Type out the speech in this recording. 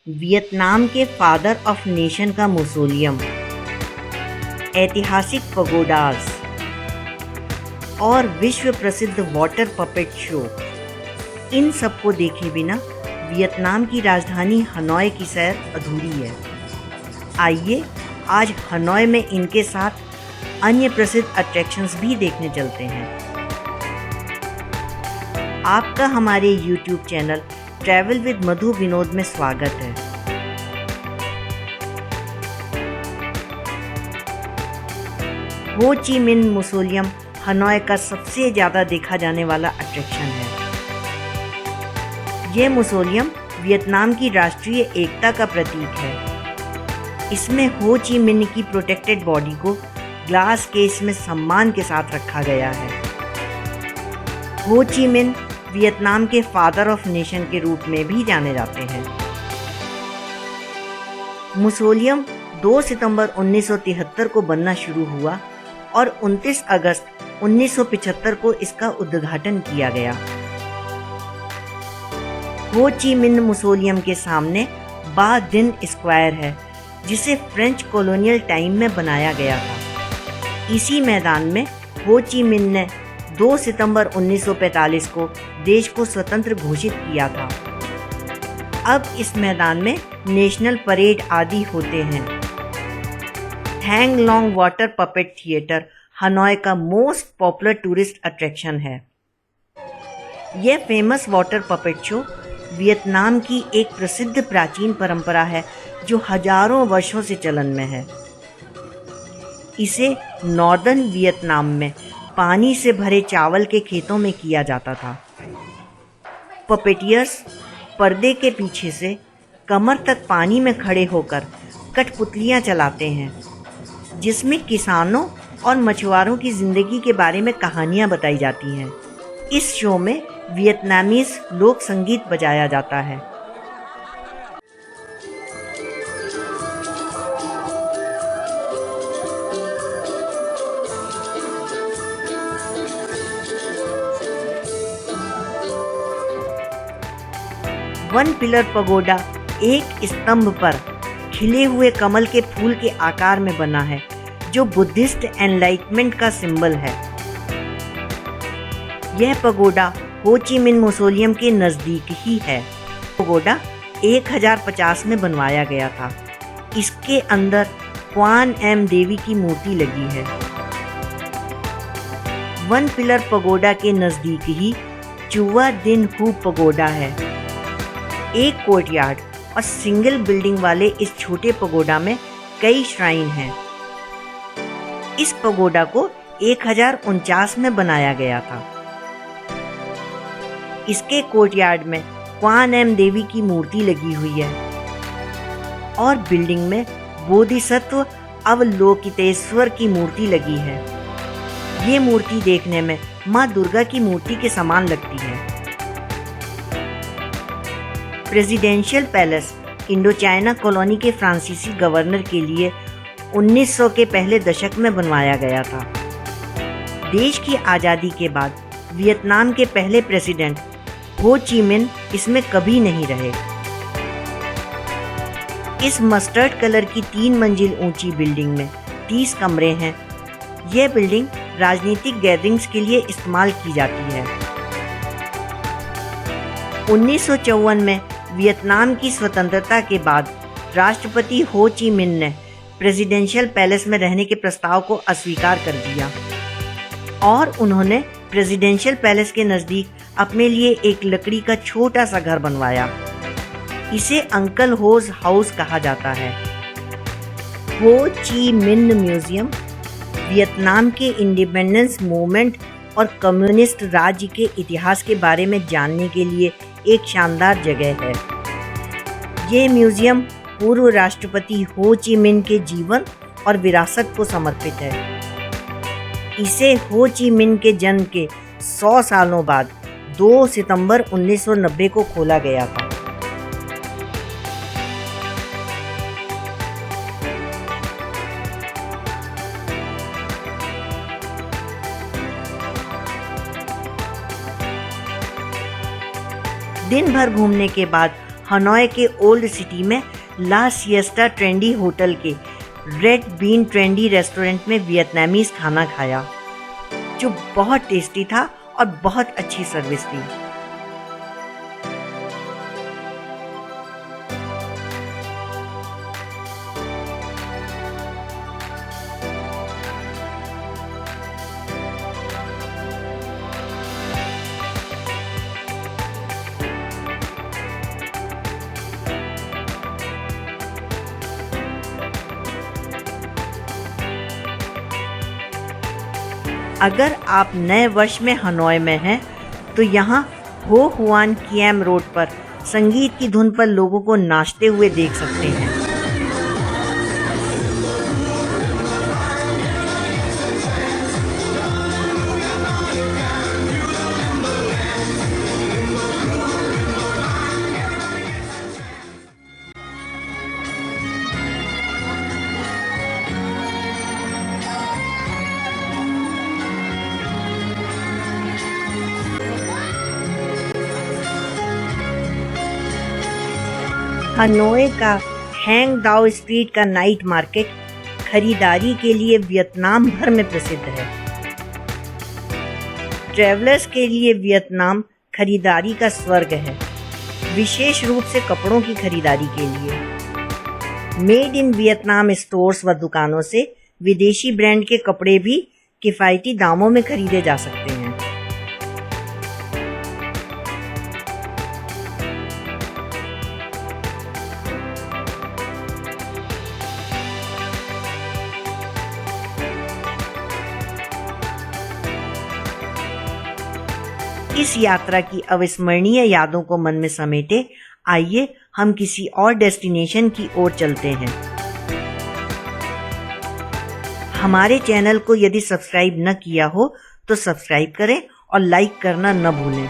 Vietnam के father of nation का mausoleum, ऐतिहासिक पगोडास और विश्व प्रसिद्ध वाटर पपेट शो, इन सबको देखे बिना वियतनाम की राजधानी हनोई की सैर अधूरी है। आइए आज हनोई में इनके साथ अन्य प्रसिद्ध अट्रैक्शंस भी देखने चलते हैं। आपका हमारे YouTube चैनल ट्रैवल विद मधु विनोद में स्वागत है। हो ची मिन्ह मौसोलियम हनोई का सबसे ज़्यादा देखा जाने वाला अट्रैक्शन है। यह मौसोलियम वियतनाम की राष्ट्रीय एकता का प्रतीक है। इसमें हो ची मिन्ह की प्रोटेक्टेड बॉडी को ग्लास केस में सम्मान के साथ रखा गया है। हो ची मिन्ह वियतनाम के फादर ऑफ नेशन के रूप में भी जाने जाते हैं। मौसोलियम 2 सितंबर 1973 को बनना शुरू हुआ और 29 अगस्त 1975 को इसका उद्घाटन किया गया। हो ची मिन्ह मौसोलियम के सामने बा दिन स्क्वायर है, जिसे फ्रेंच कॉलोनियल टाइम में बनाया गया था। इसी मैदान में हो ची मिन्ह ने 2 सितंबर 1945 को देश को स्वतंत्र घोषित किया था। अब इस मैदान में नेशनल परेड आदि होते हैं। Hang long water puppet theatre Hanoi का मोस्ट पॉपुलर टूरिस्ट अट्रैक्शन है। यह famous water puppet show Vietnam की एक प्रसिद्ध प्राचीन परंपरा है जो हजारों वर्षों से चलन में है। इसे नॉर्दर्न वियतनाम में पानी से भरे चावल के खेतों में किया जाता था। पपेटियर्स पर्दे के पीछे से कमर तक पानी में खड़े होकर कठपुतलियाँ चलाते हैं, जिसमें किसानों और मछुआरों की ज़िंदगी के बारे में कहानियाँ बताई जाती हैं। इस शो में वियतनामीज लोक संगीत बजाया जाता है। वन पिलर पगोडा एक स्तंभ पर खिले हुए कमल के फूल के आकार में बना है, जो बुद्धिस्ट एनलाइटमेंट का सिंबल है। यह पगोडा हो ची मिन्ह मौसोलियम के नज़दीक ही है। पगोडा 1050 में बनवाया गया था। इसके अंदर क्वान एम देवी की मूर्ति लगी है। वन पिलर पगोडा के नज़दीक ही चुवा दिन हू पगोडा है। एक कोर्टयार्ड और सिंगल बिल्डिंग वाले इस छोटे पगोडा में कई श्राइन हैं। इस पगोडा को 1049 में बनाया गया था। इसके कोर्टयार्ड में क्वान एम देवी की मूर्ति लगी हुई है और बिल्डिंग में बोधिसत्व अवलोकितेश्वर की मूर्ति लगी है। ये मूर्ति देखने में माँ दुर्गा की मूर्ति के समान लगती है। Presidential palace Indo China colony के फ्रांसीसी गवर्नर के लिए 1900 के पहले दशक में बनवाया गया था। देश की आज़ादी के बाद वियतनाम के पहले प्रेसिडेंट हो ची मिन्ह इसमें कभी नहीं रहे। इस मस्टर्ड कलर की 3 मंजिल ऊंची बिल्डिंग में 30 कमरे हैं। यह बिल्डिंग राजनीतिक गैदरिंग्स के लिए इस्तेमाल की जाती है। 1954 में वियतनाम की स्वतंत्रता के बाद राष्ट्रपति हो ची मिन्ह ने प्रेसिडेंशियल पैलेस में रहने के प्रस्ताव को अस्वीकार कर दिया और उन्होंने प्रेसिडेंशियल पैलेस के नज़दीक अपने लिए एक लकड़ी का छोटा सा घर बनवाया। इसे अंकल होज हाउस कहा जाता है। हो ची मिन्ह म्यूजियम वियतनाम के इंडिपेंडेंस मूवमेंट और कम्युनिस्ट राज्य के इतिहास के बारे में जानने के लिए एक शानदार जगह है। ये म्यूजियम पूर्व राष्ट्रपति हो ची मिन्ह के जीवन और विरासत को समर्पित है। इसे हो ची मिन्ह के जन्म के 100 सालों बाद 2 सितंबर 1990 को खोला गया था। दिन भर घूमने के बाद हनोई के ओल्ड सिटी में ला सिएस्टा ट्रेंडी होटल के रेड बीन ट्रेंडी रेस्टोरेंट में वियतनामीज खाना खाया, जो बहुत टेस्टी था और बहुत अच्छी सर्विस थी। अगर आप नए वर्ष में हनोई में हैं, तो यहाँ हो हुआन किएम रोड पर संगीत की धुन पर लोगों को नाचते हुए देख सकते हैं। हनोई का हैंग दाओ स्ट्रीट का नाइट मार्केट खरीदारी के लिए वियतनाम भर में प्रसिद्ध है। ट्रैवलर्स के लिए वियतनाम खरीदारी का स्वर्ग है, विशेष रूप से कपड़ों की खरीदारी के लिए। मेड इन वियतनाम स्टोर्स व दुकानों से विदेशी ब्रांड के कपड़े भी किफ़ायती दामों में खरीदे जा सकते हैं। इस यात्रा की अविस्मरणीय यादों को मन में समेटे आइए हम किसी और डेस्टिनेशन की ओर चलते हैं। हमारे चैनल को यदि सब्सक्राइब न किया हो तो सब्सक्राइब करें और लाइक करना न भूलें।